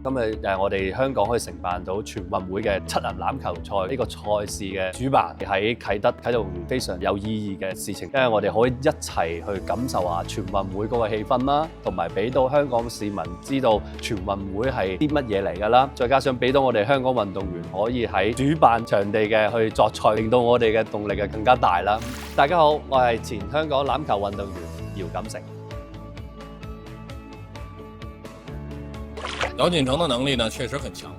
今日我哋香港可以承辦到全運會嘅7人欖球賽呢個賽事嘅主辦喺啟德體育園，非常有意義嘅事情，因為我哋可以一齊去感受下全運會嗰個氣氛啦，同埋俾到香港市民知道全運會係啲乜嘢嚟㗎啦，再加上俾到我哋香港運動員可以喺主辦場地嘅去作賽，令到我哋嘅動力嘅更加大啦。大家好，我係前香港欖球運動員姚錦成。姚锦成的能力呢确实很强，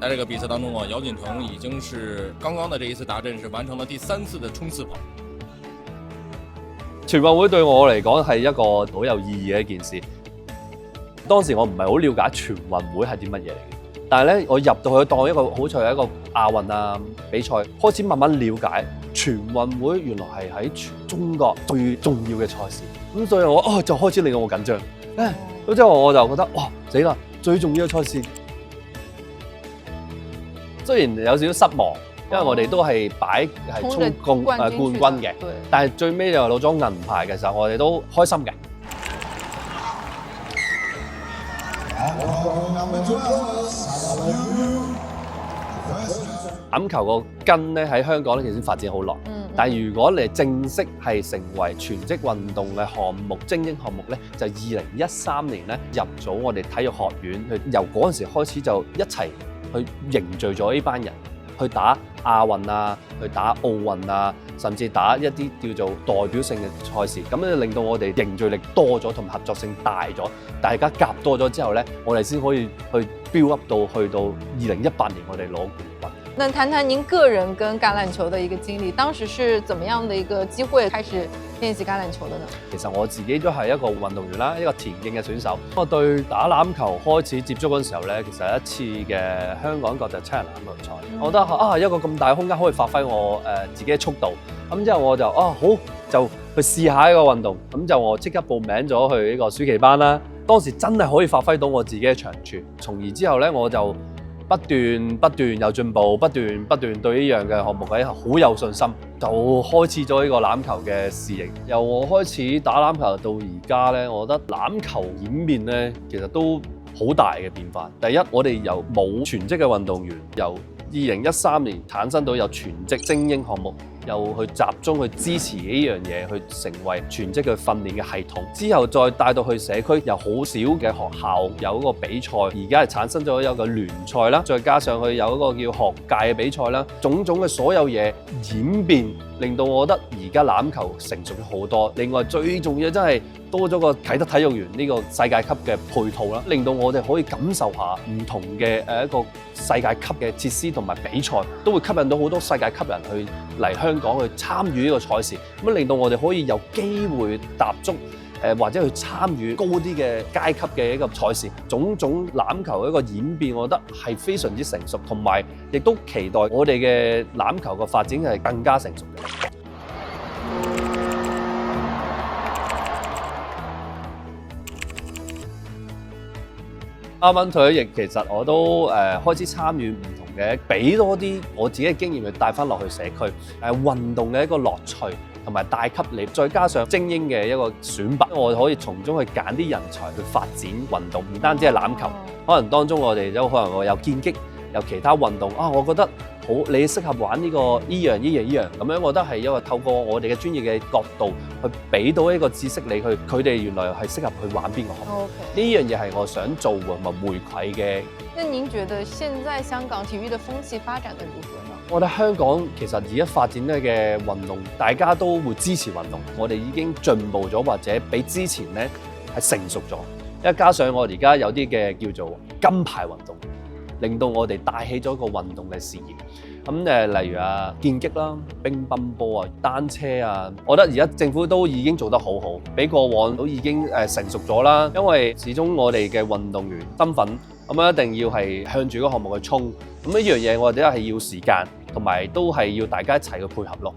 在这个比赛当中啊，姚锦成已经是刚刚的这一次达阵是完成了第3次的衝刺跑。全運會對我嚟講係一個好有意義嘅一件事。當時我唔係好了解全運會係啲乜嘢嚟嘅，但係咧我入到去當一個好似係一個亞運啊比賽，開始慢慢了解全運會原來係喺全中國最重要嘅賽事。咁所以我就開始令到我緊張。咁之後我就覺得哇死啦！最重要嘅賽事，雖然有少少失望，因為我哋都係擺係衝冠軍嘅，但係最尾就攞咗銀牌嘅時候，我哋都開心嘅。欖球個根咧喺香港咧其實發展好耐，但係如果你正式係成為全職運動嘅項目、精英項目咧，就2013年咧入咗我哋體育學院，由嗰陣時開始就一齊去凝聚咗呢班人，去打亞運啊，去打奧運啊，甚至打一啲叫做代表性嘅賽事，咁咧令到我哋凝聚力多咗，同埋合作性大咗，大家夾多咗之後咧，我哋先可以去 build up 到去到2018年我哋攞冠軍。那談談您個人跟橄欖球的一個經歷，當時是怎麼樣的一個機會開始練習橄欖球的呢？其實我自己都係一個運動員啦，一個田徑嘅選手。我對打欖球開始接觸嗰陣時候咧，其實一次嘅香港國際7人欖球賽，我覺得一個咁大嘅空間可以發揮我自己嘅速度。咁之後我就好就去試下一個運動，咁就我即刻報名咗去呢個暑期班啦。當時真係可以發揮到我自己嘅長處，從而之後咧我就不斷有進步，不斷對呢樣嘅項目係好有信心，就開始咗呢個欖球嘅事業。由我開始打欖球到而家咧，我覺得欖球演變咧其實都好大嘅變化。第一，我哋由冇全職嘅運動員，由2013年產生到有全職精英項目，又去集中去支持呢樣嘢，去成為全職嘅訓練嘅系統。之後再帶到去社區，有好少嘅學校有一個比賽，而家係產生咗一個聯賽啦，再加上佢有一個叫學界嘅比賽啦，種種嘅所有嘢演變，令到我覺得而家欖球成熟咗好多。另外最重要真係多咗個啟德體育園呢個世界級嘅配套啦，令到我哋可以感受下唔同嘅一個世界級嘅設施同埋比賽，都會吸引到好多世界級人去嚟香港去參與呢個賽事，咁令到我哋可以有機會踏足或者去參與高啲嘅階級嘅一個賽事。種種欖球嘅一個演變，我覺得係非常之成熟，同埋亦都期待我哋嘅欖球嘅發展係更加成熟嘅。啱啱退咗役，其實我都開始參與唔同嘅，俾多啲我自己嘅經驗去帶翻落去社區，運動嘅一個樂趣同埋帶給你，再加上精英嘅一個選拔，我可以從中去揀啲人才去發展運動，唔單止係欖球，可能當中我哋都可能會有劍擊，有其他運動我覺得好，你適合玩呢個依樣咁樣，我覺得係因為透過我哋嘅專業嘅角度去俾到一個知識你去，佢哋原來係適合去玩邊個項目。呢樣嘢係我想做同埋回饋嘅。那您覺得現在香港體育的風氣發展得如何呢？我覺得香港其實而家發展咧嘅運動，大家都會支持運動，我哋已經進步咗，或者比之前咧係成熟咗。因為加上我而家有啲嘅叫做金牌運動，令到我哋帶起咗一個運動嘅事業。例如劍擊啦、乒乓波啊、單車啊，我覺得而家政府都已經做得好好，比過往都已經成熟咗啦。因為始終我哋嘅運動員身份一定要係向住個項目去衝，咁呢樣嘢我哋都係要時間，同埋都係要大家一齊去配合咯。